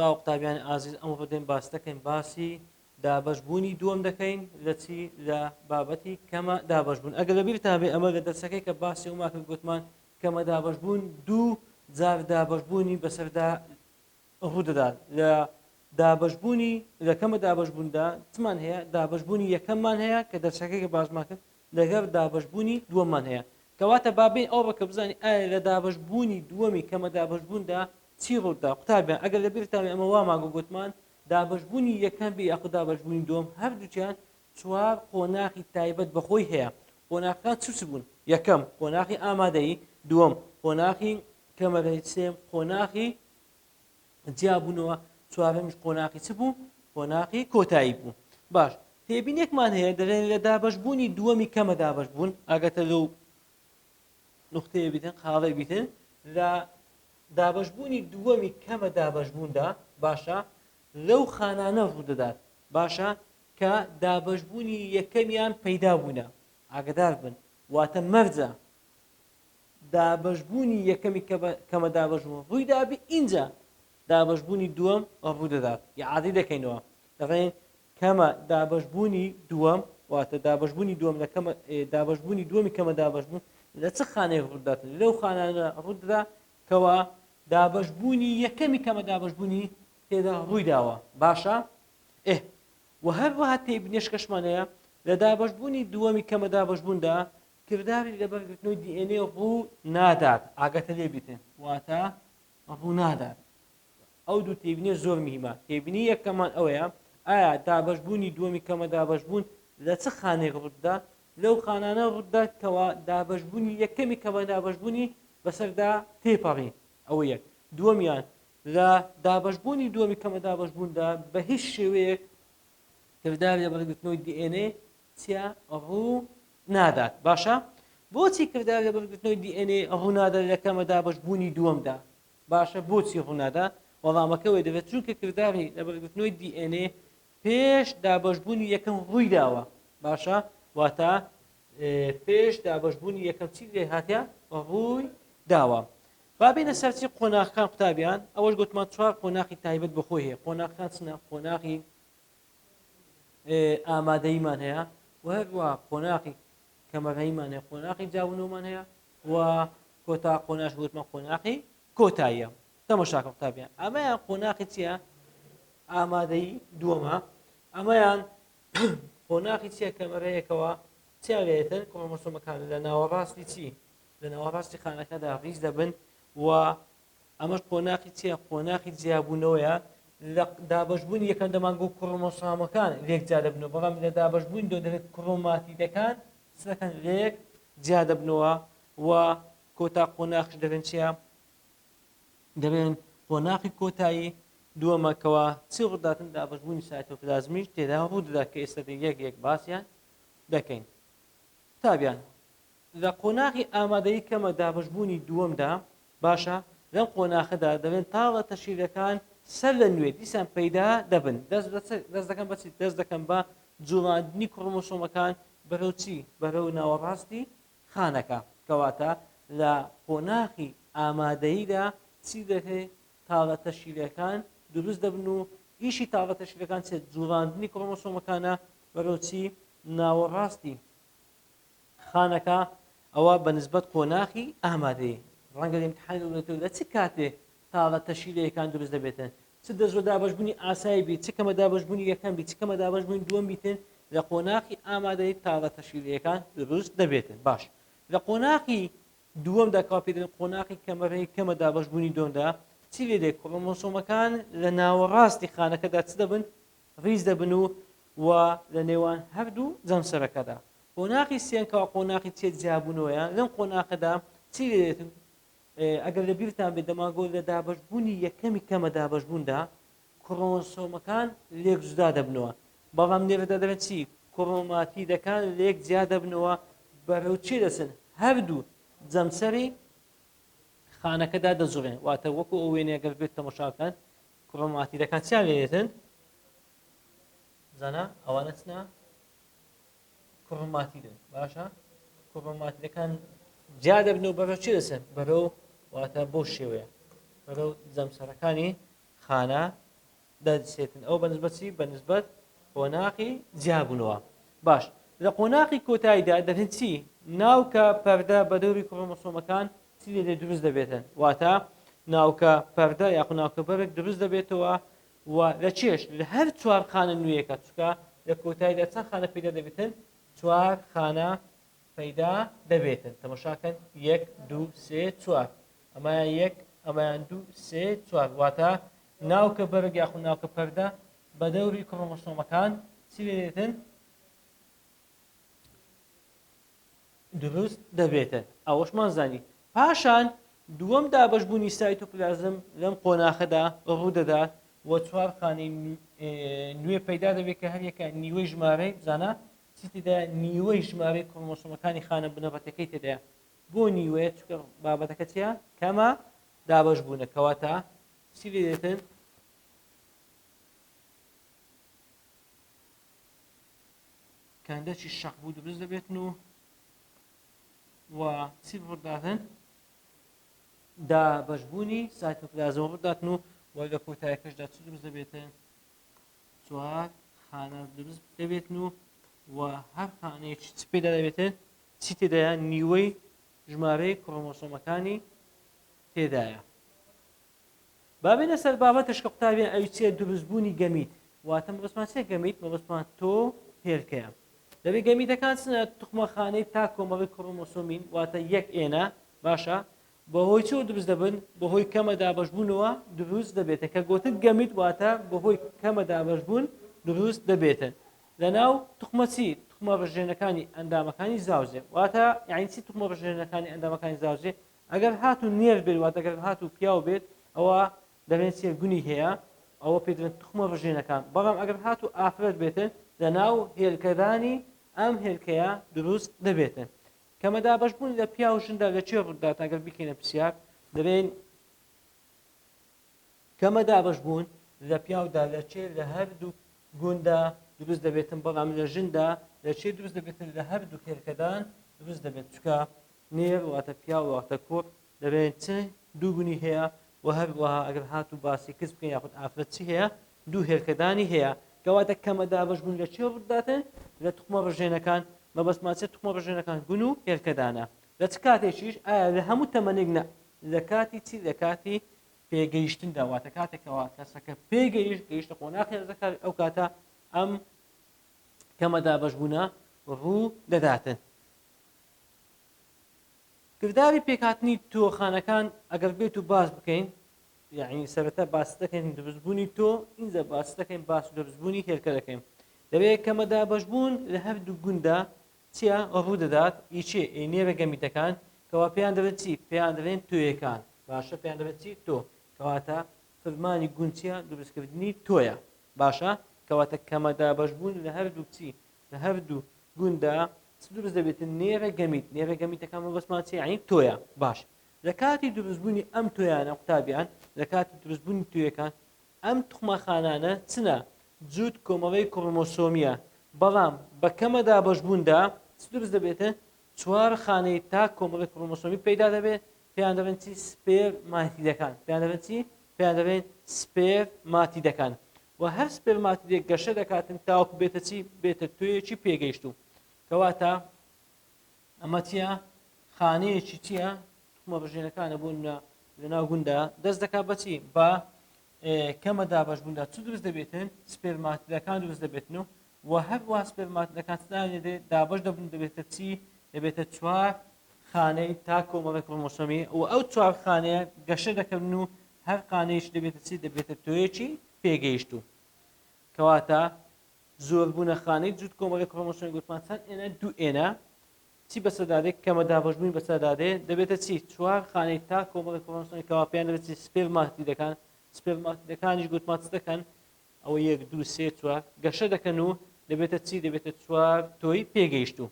بەڵاو قوتابیانی ئازیز ئەمە بەدەین باس دەکەین باسی دابەشبوونی دووەم دەکەین لە چی لە بابەتی کەمە دابەشبوون ئەگەر لەبیرتان بێ ئەمە لە دەرسەکەی کە باسی وماکرد گوتمان کەمە دابەشبوون دوو جار دابەشبوونی بەسەردا ڕوو دەدات لە دابەشبوونی لە کەمە دابەشبووندا چمان هەیە دابەشبوونی یەکەممان هەیە کە دەرسەکەی کە باسمان کرد لەگەر دابەشبوونی دووەممان هەیە کەواتە بابین ئەو بەکە بزانین ئایا لە دابەشبوونی دووەمی کەمە دابەشبووندا چی ڕوودا قوتابیان ئەگەر لەبیرتان بێ ئەمە واماگە گوتمان دابەشبوونی یەکەم بێ یاخود دابەشبوونی دووەم هەردووچیان چوار قۆناغی تایبەت بەخۆی هەیە قۆناغەکان چ بوون یەکەم قۆناغی ئامادەیی دووەم قۆناغی کەمەرەی سێم قۆناغی جیابوونەوە چوارەمیش قۆناغی چ بوو قۆناغی کۆتایی بوو باش تێبینێکمان هەیە دەڵێن لە دابەشبوونی دووەمی کەمە دابەشبوون ئاگەتە لەو نقطەیە بیتن خاڵێ بیتن لە دابەشبوونی دووەمی کەمە دابەشبووندا باشە لەو خانانە ڕوو دەدات باشە کە دابەشبوونی یەکەمیان پەیدا بوونە ئاگدار بن واتە مەرجە دابەشبوونی یەکەمی کەمە دابەشبوون ڕوویدا بێ ئینجا دابەشبوونی دووەم ڕوو دەدات یاعادی دەکەینەوە دەڵێن کەمە دابەشبوونی دووەم واتە دابەشبوونی دووەم لە کەمە دابەشبوونی دووەمی کەمە دابەشبوون لە چه خانەیەک ڕوو دەدات لەو خانانە ڕوو دەدات کەوا دابەشبوونی یەکەمی کەمە دابەشبوونی تێدا ڕووی داوە باشە و هەروەها تێبینێشکەشمان هەیە لە دابەشبوونی دووەمی کەمە دابەشبووندا کردداری لەبەرگرتنەوەی دیئێنێ ڕوو نادات ئاگەتە لێ بیتن واتە ڕوو نادات ئەو دوو تێبینێ زۆر میهمە تێبینی یەکەمان ئەوەیە ئایا دابەشبوونی دووەمی کەمە دابەشبوون لە چه خانێک ڕوودا لەو خانانە ڕوودا کەوا دابەشبوونی یەکەمی کەمە دابەشبوونی بەسەردا تێپەڕی ئەوە یەک دووەمیان لە دابەشبوونی دووەمی کەمە دابەشبووندا بە هیچ شێوەیەک کردداری لەبەرگرتنەوەی دیئێنێ چیا ڕوو نادات باشە بۆچی کردداری لەبەرگرتنەوەی دیئێنێ ڕوو نادات لە کەمە دابەشبوونی دووەمدا باشە بۆچی ڕوو نادات وەڵامەکەوەی دەبێت چونکە کردداری لەبەرگرتنەوەی دیئێنێ پێش دابەشبوونی یەکەم ڕووی داوە باشە واتە پێش دابەشبوونی یەکەم چی لێ هاتیە ڕووی داوە بابینە سەرچی قۆناغەکان قوتابیان ئەوەش گوتمان چوار قۆناغی تایبەت بەخۆی هەیە قۆناغەکان چنە قۆناغی ئامادەییمان هەیە و هەروە قۆناغی کەمەرەییمان هەیە قۆناغی جاونەوەمان هەیە و کۆتا قۆناغ گوتمان قۆناغی کۆتاییە تەماشاکە قوتابیان ئەمەیان قۆناغی چییە ئامادەیی دووەمە ئەمەیان قۆناغی چییە کەمەرەیەکەوە چیا لێتن کۆمەسۆمەکان لە ناوەڕاستی چی لە ناوەڕاستی خانەکەدا ڕیز دەبن و ئەمەش قۆناغی چییە قۆناغی جیابوونەوەیە لە دابەشبوونی یەکەم دەمانگە و کڕۆمۆسۆمەکان لێک جا دەبنەوە بەڵام لە دابەشبوونی دۆ دەبێت کڕۆماتیدەکان چەکەن لێک جیا دەبنەوە و کۆتا قۆناغش دەبێن چییە دەبێن قۆناغی کۆتایی دووەمەکەوە چی ڕووداتن دابەشبوونی سایتۆپلازمیش تێدا ڕوو دەدات کە ئێستا یەک باسییان دەکەین تابیان لە قۆناغی ئامادەیی کەمە دابەشبوونی دووەمدا باشە لەم قۆناغەدا دەبێن تاڵە تەشیرەکان سەر لە نوێ دیسان پەیدا دەبن دەست دەکەن بە چی دەست دەکەن بە جوڵاندنی کڕۆمۆسۆمەکان بەرەو چی بەرەو ناوەڕاستی خانەکە کەواتە لە قۆناغی ئامادەییدا چی دەکەێت تاڵە تەشیرەکان دروست دەبن و ئیشی تاڵە تەشیرەکان چێت جوڵاندنی کڕۆمۆسۆمەکانە بەرەو چی ناوەڕاستی خانەکە ئەوە بەنسبەت قۆناغی ئامادەیی ڕەنگە ئیمتحانی دەبێتەوە لە چ کاتێ تاڵە تەشیرەکان دروست دەبێتن چ دەزۆ دابەشبوونی ئاسایی بی چ کەمە دابەشبوونی یەکەم بی چ کەمە دابەشبوونی دووەم بیتن لە قۆناغی ئامادەیی تاڵە تەشیرەکان دروست دەبێتن باش لە قۆناغی دووەمدا کەوا پێ دەڵێن قۆناغی کەمەرەی کەمە دابەشبوونی دووەمدا چی لێ دێت کڕۆمۆسۆمەکان لە ناوەڕاستی خانەکەدا چ دەبن ڕیز دەبن و لە نێوان هەردوو جەمسەرەکەدا قۆناغی سێنکەوە قۆناغی چێت جیابوونەوەیە لەم قۆناغەدا چی لێ دێتن ئەگەر لە بیرتان بێت دەماگۆ لە دابەشبوونی یەکەمی کەمە دابەشبووندا کڕۆمۆسۆمەکان لێک جودا دەبنەوە بەڵام لێرەدا دەبێت چی کڕۆماتیدەکان لێک جیا دەبنەوە بەرەو چی دەچن هەردوو جەمسەری خانەکەدا دەجوڵێن واتە وەکو ئەو وێنەیە ئەگەر بێت تەماشاکەن کڕۆماتیدەکان چیان لێتن زانە ئەوانە چنە کڕۆماتیدن باشە کڕۆماتیدەکان جیا دەبنەوە بەرەو چی دەچن بەرەو واتە بۆ شێوەیە بەرەو جەمسەرەکانی خانە دەسێتن ئەو بەنسبەتی بەنسبەت قۆناغی جیاببوونەوە باش لە قۆناغی کۆتاییدا دەبێت چی ناوکە پەردە بە دەوری کڕۆمۆسۆمەکان چی لێ دروست دەبێتن واتە ناوکە پەردە یاخو ناوکە بەرێک دروست دەبێتەوە و لە چێش لە هەر چوار خانە نوێیەکە چکە لە کۆتاییدا چەند خانە پێدا دەبێتن چوار خانە پەیدا دەبێتن تەماشاکەن 1 2 3 4 ئەمایان 1 ئەمایان 2 3 4 واتە ناوکە بەرگ یاخو ناوکە پەردە بە دەوری کڕۆمۆسۆمەکان چی لێتن دروست دەبێتن ئەوەشمان زانی پاشان دووەم دابەشبوونی سایتۆپلازم لەم قۆناغەدا ڕوو دەدات و چوار خانەی نوێ پەیدا دەبێت کە هەریەکە نیوەی ژمارەی بزانە چی تێدا نیوەی ژمارەی کڕۆمۆسۆمەکانی خانە بنەڕەتەکەی تێدایە بۆ نیوەیە چکە بابەتەکە چیە کەمە دابەشبوونە کەواتە چی لێ دێتن کەندەکی شەق بوو دروست دەبێتن و چی بڕداتن دابەشبوونی سایتۆپلازم بڕداتن و وەرگە کۆتاییەکەشدا چ دروست دەبێتن چوار خانە دروست دەبێتن و هەر خانەیەکی چ پێدا دەبێتن چی تێدایە نیوەی ژمارەی کڕۆمۆسۆمەکانی تێدایە بابێنە سەر بابەتش کە قوتابیان ئەوی چیە دروستبوونی گەمیت واتە مەبەستمان چێ گەمیت مەبەستمان تۆ هێلکەیە دەبێت گەمیتەکان چنە توخمەخانەی تا کۆمەڵی کڕۆمۆسۆمین واتە یەک ئێنە باشە بەهۆی چۆ دروست دەبن بەهۆی کەمە دابەشبوونەوە دروست دەبێتە کە گوتت گەمیت واتە بەهۆی کەمە دابەشبوون دروست دەبێتن لەناو توخمەچی توخمە بەژێنەکانی ئەندامەکانی زاوزێ واتە یعنی چی توخمە بەژێنەکانی ئەندامەکانی زاوزێ ئەگەر هاتوو نێر بێت واتە ئەگەر هاتوو پیاو بێت ئەوە دەبێت چێ گونی هەیە ئەوە پێدرێت توخمە بەژێنەکان بەڵام ئەگەر هاتوو ئافرەت بێتن لەناو هێلکەدانی ئەم هێلکەیە دروست دەبێتن کەمە دابەشبوون لە پیا و ژندا لە چێ ڕوودات ئەگەر بکەینە پرسیار دەبێن کەمە دابەشبوون لە پیاودا لە چێ لە هەردوو گوندا دروست دەبێتن بەڵام لە ژندا لە چێ دروست دەبێتن لە هەردوو هێلکەدان دروست دەبێت چکە نێر واتە پیا واتە کوڕ دەبێت چ دوو گونی هەیە و هەروەها ئەگەر هاتوو باسی کەس بکەین یاخود ئافرەت چی هەیە دوو هێلکەدانی هەیە کەواتە کەمە دابەشبوون لە چێ ڕووداتن لە توخمە بەژێنەکان مەبەستمان چێ توخمە بەژێنەکان گون و هێلکەدانە لە چ کاتێکیش ئایا لە هەموو تەمەنێک نە لە کاتی چی لە کاتی پێگەیشتندا واتە کاتێکەوە کەسەکە گەیشتە قۆناغی هێرزەکە ئەو کاتە ئەم کەمە دابەشبوونە ڕوو دەداتن کردداری پێکهاتنی تۆخانەکان ئەگەر بێت و باس بکەین یعنی سەرەتا باس دەکەین دروستبوونی تۆ ئینجا باس دەکەین باس و دروستبوونی هێلکە دەکەین دەبێت کەمە دابەشبوون لە هەردوو گوندا چیە ڕوو دەدات ئیچێ نێرە گەمیتەکان کەوا پێیان دەبێت چی پێیان دەبێن تۆیەکان باشە پێیان دەبێت چی تۆ کەواتە فرمانی گونچیە دروستکردنی تۆیە باشە کەواتە کەمە دابەشبوون لە هەردوو چی لە هەردوو گوندا دروست دەبێت نێرە گەمیت نێرە گەمیتەکان مەبەستمان چی یعنی تۆیە باش لە کاتی دروستبوونی ئەم تۆیانە قوتابیان لە کاتی دروستبوونی تۆیەکان ئەم توخمەخانانە چنە جووت کۆمەڵەی کڕۆمۆسۆمیە بەڵام بە کەمە دابەشبووندا دروست دەبێتە چوار خانەی تا کۆمەڵی کڕۆمۆسۆمی پەیدا دەبێت پێیان دەبێن چی سپێر ماتیدەکان پێیان دەبێت چی پێیان دەبێت سپێر ماتیدەکان و هەر سپێر ماتیدێک گەشە دەکاتن تاوەکو بێتە چی بێتە توێیەکی پێگەیشتوو کەواتە ئەمە چیە خانەیەکی چییە توخمە بەژێنەکانە بوون لەناو گوندا دەست دەکات بەچی بە کەمە دابەشبووندا چ دروست دەبێتن سپێرماتیدەکان دروست دەبێتن و هەروە سپێرماتیدەکان دابەش دەبن دەبێتە چی دەبێتە چوار خانەی تا کۆمەڵی کڕۆمۆسۆمی و ئەو چوار خانەیە گەشە دەکەن و هەر خانەیەش دەبێتە چی دەبێتە تۆیەکی پێگەیشتوو کەواتە زۆربوونە خانەی جووت کۆمەڵی کڕۆمۆسۆمی گوتمان چەند ئێنە دوو ئێنە چی بەسەردادێک کەمە دابەشبوونی بەسەردادێ دەبێتە چی چوار خانەی تا کۆمەڵی کڕۆمۆسۆمی کەوا پێیان دەبێت چی سپێرماتیدەکان سپێرماتیدەکانیش گوتمان چ دەکەن ئەوە 1 2 3 4 گەشە دەکەن و دەبێتە چی دەبێتە چوار تۆی پێگەیشتوو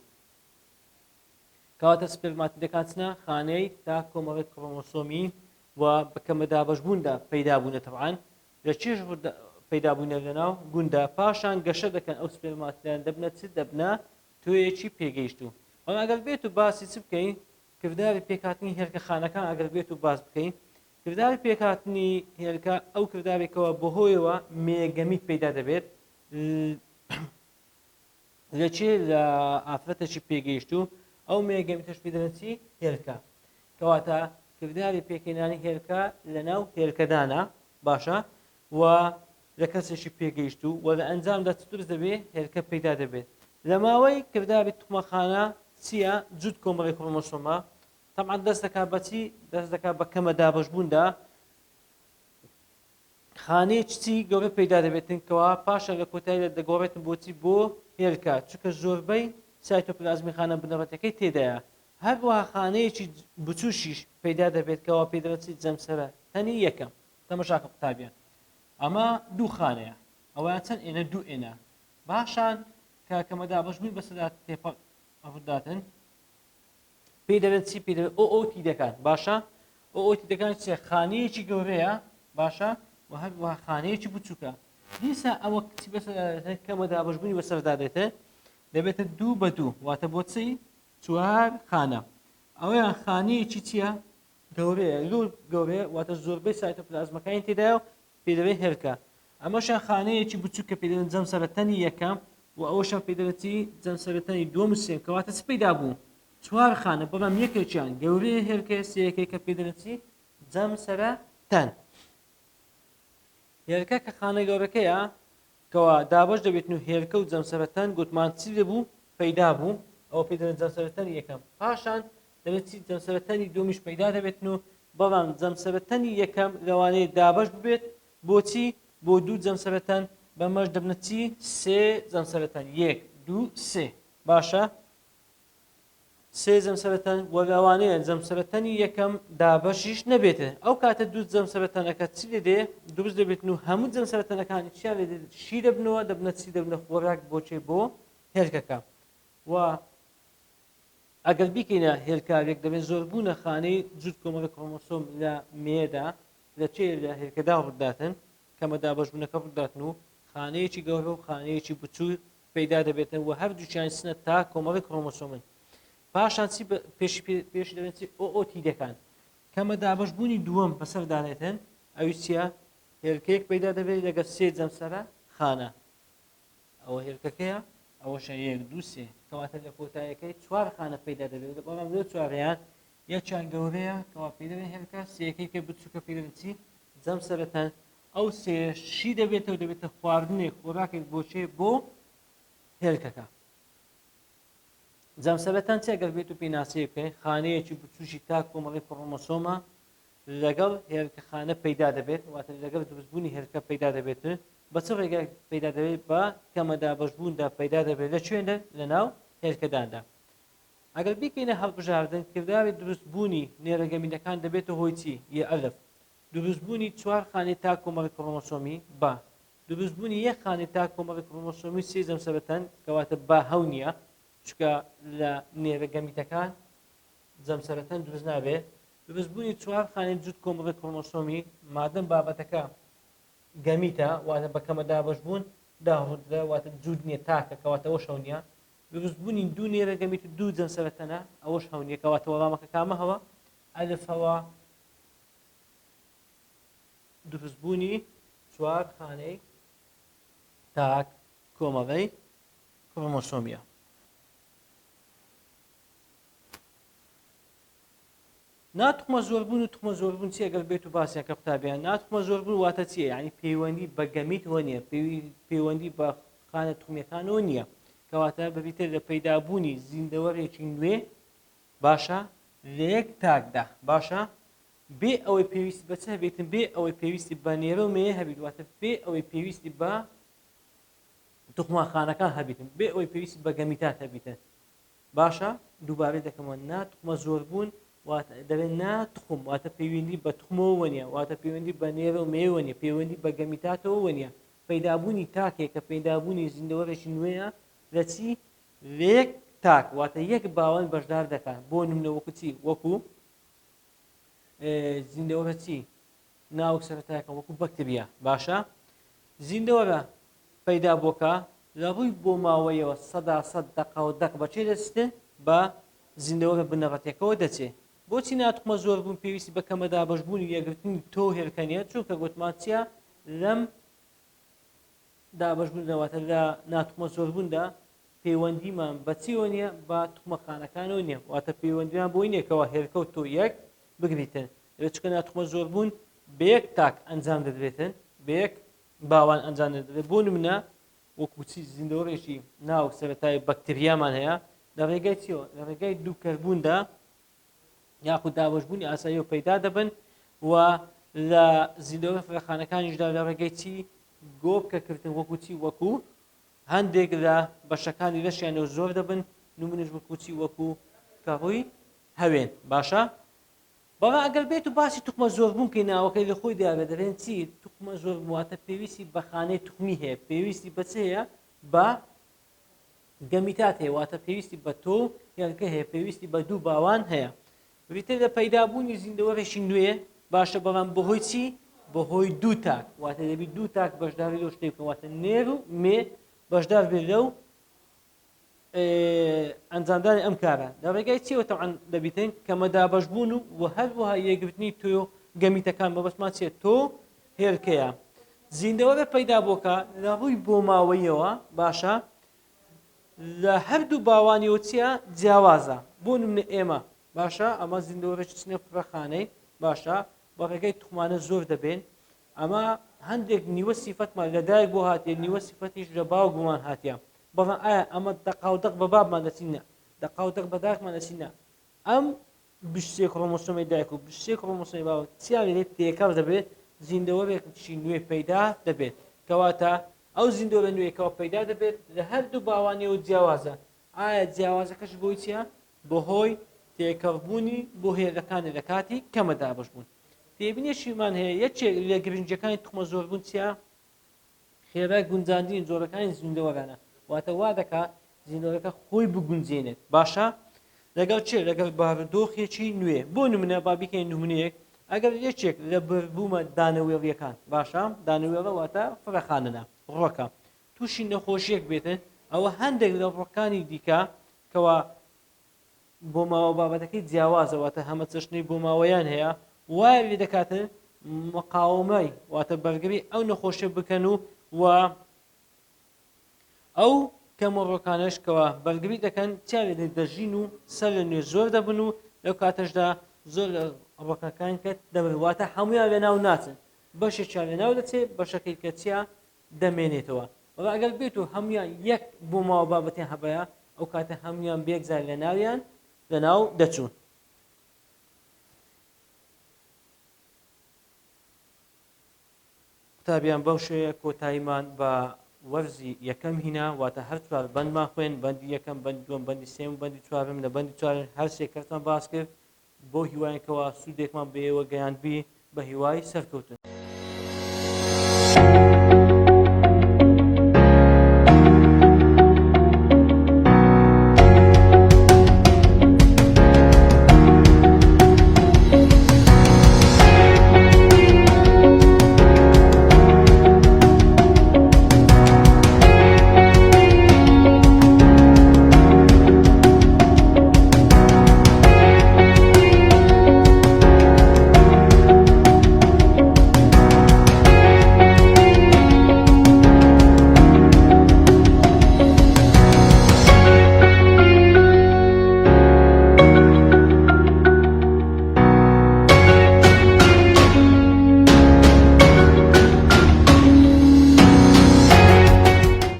کەواتە سپێرماتیدەکان چنە خانەی تا کۆمەڵی کڕۆمۆسۆمی و بە کەمە دابەشبووندا پەیدا بوونە تەبعاً لە چێژ پەیدا بوونە لەناو گوندا پاشان گەشە دەکەن ئەو سپێرماتیدەکان دەبنە چ دەبنە تۆیەکی پێگەیشتوو بەڵام ئەگەر بێت و باسی چ بکەین کردداری پێکهاتنی هێرکە خانەکان ئەگەر بێت و باس بکەین کرداوی پێکهاتنی هێلکە ئەو کرداوێکەوە بەهۆیەوە مێگەمیت پەیدا دەبێت لەچێ لە ئافرەتێکی پێگەیشت و ئەو مێگەمیتەش پێ دەڵێن چی؟ هێلکە. کەواتە کرداوی پێکهێنانی هێلکە لەناو هێلکەدانە باشە و لە کەسێکی پێگەیشت و لە ئەنجامدا چ دروست دەبێت؟ هێلکە پەیدا دەبێت. لە ماوەی کرداوی توخمەخانە چییە؟ جووت کۆمەڵی کڕۆمۆسۆمە. طبعا دەست دەکات بە چی؟ دەست دەکات بە کەمە دابەشبووندا خانەیەکی چی گەورە پەیدا دەبێتن کەوا پاشە لە کۆتاییدا دەگۆڕێتن بۆچی بۆ هێلکە چونکە زۆربەی سایتۆپلازمی خانە بنەڕەتەکەی تێدایە. هەروەها خانەیەکی بچووشیش پەیدا دەبێت کەوا پێی دەڵێن چی؟ جەمسەرە تەنی یەکەم. تەماشاکە قوتابیان ئەمە دوو خانەیە ئەوەیان چەند ئێنە؟ دوو ئێنە. باشان کە کەمە دابەشبووی بەسەدا تێپەڕ ئەورداتن پێی دەڵێن چی؟ پێی دەڵێن ئۆتی دەکات. باشە ئۆتی دەکات چێ؟ خانەیەکی گەورەیە باشە و هەروەها خانەیەکی بچووکە. دیسە ئەوە کچی بەسەردادێتە کەمە دابەشبوونی بەسەردادێتە دەبێتە دوو بە دوو واتە بۆ چی؟ چوار خانە. ئەوەیان خانەیەکی چییە؟ گەورەیە زۆر گەورەیە واتە زۆربەی سایتۆپلازمەکانی تێدایە و پێی دەڵێن هێلکە. ئەمەشیان خانەیەکی بچووکە پێی دەڵێن جەمسەرەتەنی یەکەم و ئەوەشان پێی دەڵێن چی؟ جەمسەرەتەنی دووەم و سێم کەواتە چ پەیدا بوو؟ چوار خانە بەڵام یەکێکیان گەورەیە هێلکەیە سێیەکەی کە پێی دەڵێن چی؟ جەمسەرەتەن. هێلکە کە خانە گەورەکەیە کەوا دابەش دەبێتن و هێلکە و جەمسەرەتەن گوتمان چی دەبوو؟ پەیدا بوو ئەوە پێی دەڵێن جەمسەرەتەنی یەکەم. پاشان دەبێت چی؟ جەمسەرەتەنی دووەمیش پەیدا دەبێتن و بەڵام جەمسەرەتەنی یەکەم لەوانەیە دابەش ببێت بۆچی؟ بۆ دوو جەمسەرەتەن بەمەش دەبنە چی؟ سێ جەمسەرەتەن. یەک دوو سێ. باشە سێ جەمسەرەتەن و لەوانەیە جەمسەرەتەنی یەکەم دابەشیش نەبێتە ئەو کاتە دوو جەمسەرەتەنەکە چی دێ؟ دروست دەبێتن و هەموو جەمسەرەتەنەکانی چیا لێ شی دەبنەوە دەبنە چی؟ دەبنە خۆراک بۆچێ؟ بۆ هێلکەکە. و ئەگەر بیکەینە هێلکاوێک دەبێت زۆربوونە خانەی جووت کۆمەڵی کڕۆمۆسۆم لە مێدا لەچێ لە هێلکەدا ڕووداتن کەمە دابەشبوونەکە ڕووداتن و خانەیەکی گەورە و خانەیەکی بچوو پەیدا دەبێتن و هەردووچیان چنە تا کۆمەڵی کڕۆمۆسۆمن. پاشان چی پێشی دەبێت چی؟ ئۆتی دەکەن کەمە دابەشبوونی دووەم بەسەردانێتن ئەوی چییە؟ هێلکەیەک پەیدا دەبێت لەگەڵ سێ جەمسەرە خانە. ئەوە هێلکەکەیە ئەوەشە یەک دوو سێ کەواتە لە کۆتاییەکەی چوار خانە پەیدا دەبێت بەڵام لەو چوارەیان یەکیان گەورەیە کەوا پێی دەبێت هێلکە سێیەکەی کە بچووکە پێی دەبێت چی؟ جەمسەرەتەن. ئەو سێشی دەبێتەوە دەبێتە خواردنێک خۆراکێک بۆچێ؟ بۆ هێلکەکە. جەمسەرەتەن چێ ئەگەر بێت و پێی ناسی بکەین خانەیەکی بچووشی تا کۆمەڵی کڕۆمۆسۆمە لەگەڵ هێلکەخانە پەیدا دەبێت واتە لەگەڵ دروستبوونی هێلکە پەیدا دەبێت. بە چ ڕێگە پەیدا دەبێت؟ بە کەمە دابەشبووندا پەیدا دەبێت لە کوێنە؟ لەناو هێلکەداندا. ئەگەر بیکەینە هەڵبژاردن کرداوی دروستبوونی نێرەگەمینەکان دەبێتە هۆی چی؟ یە ئەلف دروستبوونی چوار خانەی تا کۆمەڵی کڕۆمۆسۆمی بە دروستبوونی یەک خانەی تا کۆمەڵی کڕۆمۆسۆمی سێ جەمسەرەتەن کەواتە با هەو نییە چکە لە نێرەگەمیتەکان جەمسەرەتەن دروست نابێت. دروستبوونی چوار خانەی جووت کۆمەڵی کڕۆمۆسۆمی مادەم بابەتەکە گەمیتە واتە بە کەمە دابەشبوون داڕودرا واتە جوود نییە تاکە کەواتە ئەوە شەو نییە. دروستبوونی دوو نێرەگەمیت و دوو جەمسەرەتەنە ئەوەش هەو نییە کەواتە وەڵامەکە کامە هەوە؟ ئەلفەوە دروستبوونی چوار خانەی تاک کۆمەڵی کڕۆمۆسۆمیە. ناتوخمە زۆربوون و توخمە زۆربوون چی ئەگەر بێت و باسییان کە قوتابیان ناتوخمە زۆربوون واتە چییە؟ یعنی پەیوەندی بە گەمیتەوە نییە پەیوەندی بە خانە توخمیەکانەوە نییە کەواتە بەبیتە لە پەیدابوونی زیندەوەرێکی نوێ باشە لە یەک تاکدا باشە بێ ئەوەی پێویستی بە چ هەبێتن؟ بێ ئەوەی پێویستی بە نێرە و مێیە هەبیت واتە بێ ئەوەی پێویستی بە توخمەخانەکان هەبیتن بێ ئەوەی پێویستی بە گەمیتات هەبیتن. باشە دووبارەی دەکەمەوە ناتوخمە زۆربوون دەبێت ناتخم واتە پەیوەندی بە توخمەوە نیە واتە پەیوەندی بە نێرە و مێوە نیە پەیوەندی بە گەمیتاتەوە نیە. پەیدابوونی تاکێک کە پەیدابوونی زیندەوەرێکی نوێیە لە چی؟ لە یەک تاک واتە یەک باوەند بەشدار دەکات بۆ نمونە وەکو چی؟ وەکو زیندەوەرە چی؟ ناوک سەرەتایەکە وەکو بەکتریا باشە زیندەوەرە پەیدا بۆکە لە ڕووی بۆ ماوەیەوە 100% دقە و دەق بەچێ دەچێت؟ بە زیندەوەرە بنەڕەتەکەەوە دەچێت بۆچی ناتوقمە زۆر بوون پێویستی بە کەمە دابەشبوونی یەکگرتنی تۆ هێرکەنیە چونکە گوتمان چیە لەم دابەشبوونەوەتە لە ناتوقمە زۆربووندا پەیوەندیمان بە چیەوە نییە بە توقمەخانەکانەوە نییە واتە پەیوەندیمان بۆی نییەکەوە هێرکە و تۆ یەک بگریتن لە چکە ناتوقمە زۆربوون بە یەک تاک ئەنجام دەدرێتن بە یەک باوان ئەنجام دەدرێت بۆ نمونە وەکوچی زیندەوەڕێکی ناو سەرەتای بەکتریامان هەیە لە ڕێگای چیەوە لە ڕێگای دووکەربووندا یاخود دابەشبوونی ئاسایی و پەیدا دەبن و لە زیندەوەڕێ فڕێخانەکانیشدا لە ڕێگای چی گۆبکەکردن وەکوچی وەکو هەندێک لە بەشەکانی لەشیانەوە زۆر دەبن نمونەش وەکوچی وەکو کەڕووی هەوێن باشە بەڵام ئەگەر بێت و باسی توقمە زۆربوون کەی ناوەکەی لە خۆی دیار دەبێن چی توقمە زۆر واتە پێویستی بە خانەی توقمی هەیە پێویستی بە چ هەیە بە گەمیتات هەیە واتە پێویستی بە تۆ یانکە هەیە پێویستی بە دوو باوان هەیە بریتە لە پەیدابوونی زیندەوەڕێکی نوێ باشە بەڵام بەهۆی چی بەهۆی دوو تاک واتە دەبی دوو تاک بەشداری لەو شتێک بکەن واتە نێر و مێ بەشدار بێت لەو ئەنجامدانی ئەم کارە لە ڕێگای چیەوە تەوعەن دەبیتن کەمە دابەشبوون و هەروەها یەکگرتنی تۆ گەمیتەکان بەبەستمان چێت تۆ هێرکەیە زیندەوەرە پەیدا بۆکە لە ڕووی بۆ ماوەیەوە باشە لە هەردوو باوانیەوە چیە جیاوازە بۆ نمونە ئێمە باشە ئەمە زیندەوەرێکی چنە فڕەخانەی باشە بە ڕێگەی توخمانە زۆر دەبێن ئەمە هەندێک نیوە سیفەتمان لەدایک بۆ هاتیە نیوە سیفەتیش لە باوکمان هاتیە بەڵام ئایا ئەمە دەقاودەق بە بابمان دەچینە دەقاودەق بە داکمان دەچینە ئەم بشتێک ڕۆمۆسۆمی دایک و بشتێک ڕۆمۆسۆمی باوک چیان لێت تێکەڵ دەبێت زیندەوەرێکی نوێ پەیدا دەبێت کەواتە ئەو زیندەوەرە نوێیەکەوە پەیدا دەبێت لە هەردوو باوانیەوە جیاوازە ئایا جیاوازەکەش بۆی چییە بەهۆی تێکەڵبوونی بۆ هێرەکانی لە کاتی کەمە دابەشبوون تێبینێشیمان هەیە یەکێک لە گرنجەکانی توخمە زۆربوون چییە خێرای گونجاندنی جۆرەکانی زیندەوەرانە واتە وا دەکات زیندەوەرەکە خۆی بگونجێنێت باشە لەگەڵ چێ لەگەڵ بارودۆخێکی نوێ بۆ نمونە با بیکەین نمونەیەک ئەگەر یەکێک لە بەربوومە دانەوێڵیەکان باشە دانەوێڵە واتە فڕەخانەنە ڕۆکە تووشی نەخۆشیەک بێتن ئەوە هەندێک لە ڕۆکانی دیکە کەوا بۆ ماوە بابەتەکەی جیاوازەواتە هەمە چەشنەی بۆ ماوەیان هەیە وایە لێ دەکاتن مقاومەی واتە بەرگری ئەو نەخۆشیە بکەن و ئەو کەمەڕۆکانش کەەوە بەرگری دەکەن چاوێ دەژین و سەر لە نوێ زۆر دەبن و لەو کاتەشدا زۆر لە ڕۆکەکان کەت دەبواتە هەمویان لە ناو ناچن بەشێکیان لە ناو دەچێت بەشەکەی کە چیا دەمێنێتەوە وڵا ئەگەر بێت و هەمویان یەک بۆ ماوە بابەتیان هەبەیە ئەو کاتە هەمویان بێگزار لە ناویان لە ناو دەچوون قوتابیان بەو شێوەیە کۆتاییمان بە وەرزی یەکەم هینا واتە هەر چوار بەندمان خوێن بەندی یەکەم بەندی دووەم بەندی سێم و بەندی چوارم لە بەندی چوارم هەر سێ کەسمان باس کرد بۆ هیوایەکەوە سوودێکمان بەیەوە گەیاندبی بە هیوای سەرکەوتن